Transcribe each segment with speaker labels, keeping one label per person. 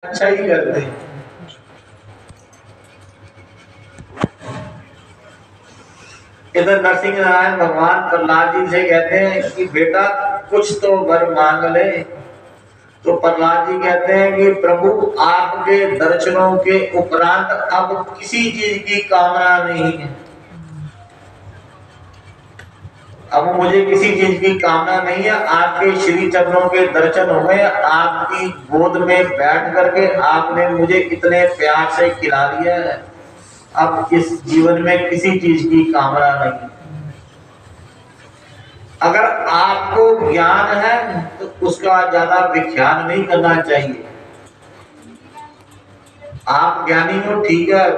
Speaker 1: अच्छा ही करते हैं। इधर नरसिंह नारायण भगवान प्रहलाद जी से कहते हैं कि बेटा कुछ तो वर मांग ले। तो प्रहलाद जी कहते हैं कि प्रभु आपके दर्शनों के उपरांत अब किसी चीज की कामना नहीं है। अब मुझे किसी चीज की कामना नहीं है। आपके श्री चरणों के दर्शन हो गए, आपकी गोद में बैठ करके आपने मुझे इतने प्यार से खिला दिया है। अब इस जीवन में किसी चीज की कामना नहीं। अगर आपको ज्ञान है तो उसका ज्यादा विख्यान नहीं करना चाहिए। आप ज्ञानी हो, ठीक है,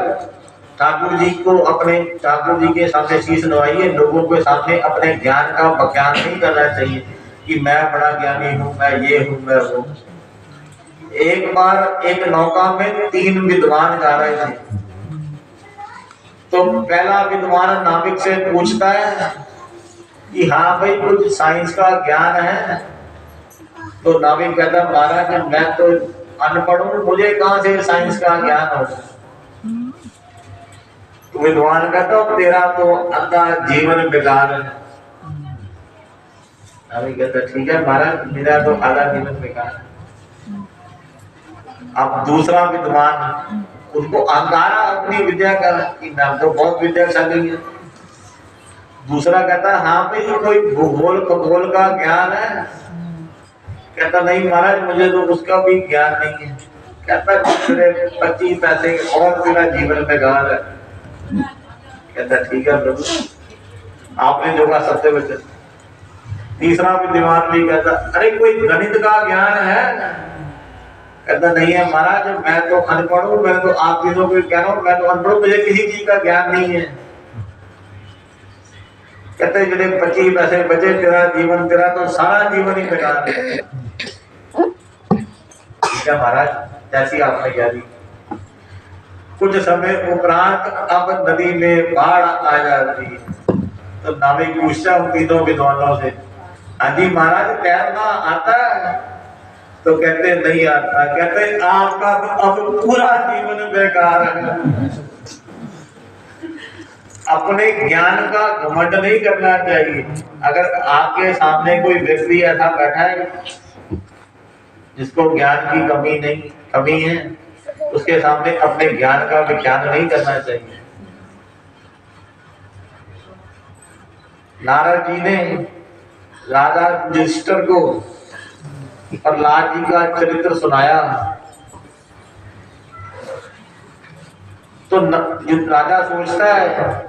Speaker 1: ठाकुर जी को अपने ठाकुर जी के सामने शीश नवाइए। लोगों के सामने अपने ज्ञान का बखान नहीं करना चाहिए कि मैं बड़ा ज्ञानी हूं, मैं ये हूं, मैं वो। एक बार एक नौका में 3 विद्वान जा रहे थे। तो पहला विद्वान नाविक से पूछता है कि हाँ भाई कुछ साइंस का ज्ञान है। तो नाविक कहता है महाराज मैं तो अनपढ़ हूं, मुझे कहां से साइंस का ज्ञान होगा। तो विद्वान कहता तेरा तो आधा जीवन बेकार है। नाविक कहता ठीक है महाराज मेरा तो आधा जीवन बेकार है। अब दूसरा विद्वान, उनको अहंकारा अपनी विद्या का कि मैं तो बहुत विद्याशाली है। दूसरा कहता हाँ भाई कोई भूगोल खगोल का ज्ञान है। कहता नहीं महाराज मुझे तो उसका भी ज्ञान नहीं है। कहता 25 पैसे और मेरा जीवन बेकार है। कहता ठीक है प्रभु आपने जो कहा सत्य वचन। तीसरा विद्वान भी कहता अरे कोई गणित का ज्ञान है। कहता नहीं है महाराज मैं तो अनपढ़ हूं, मैं तो आप चीजों को कह रहा हूं, मैं तो अनपढ़ हूं, मुझे किसी चीज का ज्ञान नहीं है। कहते जितने 25 पैसे बचे तेरा जीवन, तेरा तो सारा जीवन ही बेकार है। ठीक है महाराज जैसी आपने कह दी। कुछ समय उपरांत अब नदी में बाढ़ आ जाती है। तो नाविक पूछता उन तीनों विद्वानों से हाँ जी महाराज तैरना आता है। तो कहते नहीं आता। कहते आपका तो अब पूरा जीवन बेकार है। अपने ज्ञान का घमंड नहीं करना चाहिए। अगर आपके सामने कोई व्यक्ति ऐसा बैठा है जिसको ज्ञान की कमी है, उसके सामने अपने ज्ञान का विख्यान नहीं करना चाहिए। नारद जी ने राजा युधिष्ठिर को प्रहलाद जी का चरित्र सुनाया। तो राजा सोचता है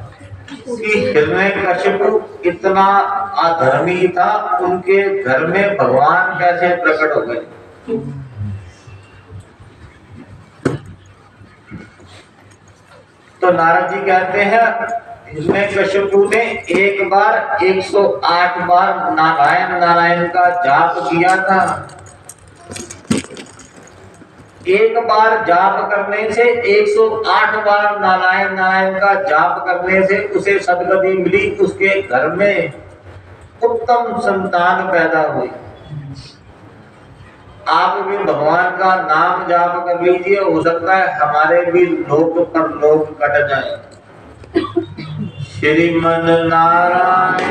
Speaker 1: कि हिरण्यकशिपु इतना अधर्मी था, उनके घर में भगवान कैसे प्रकट हो गए। तो नारद जी कहते हैं हिरण्यकशिपु ने एक बार 108 बार नारायण नारायण का जाप किया था। एक बार जाप करने से 108 बार नारायण नारायण का जाप करने से उसे सदगति मिली। उसके घर में उत्तम संतान पैदा हुई। आप भी भगवान का नाम जाप कर लीजिए, हो सकता है हमारे भी लोक पर लोक कट जाए। श्रीमन नारायण।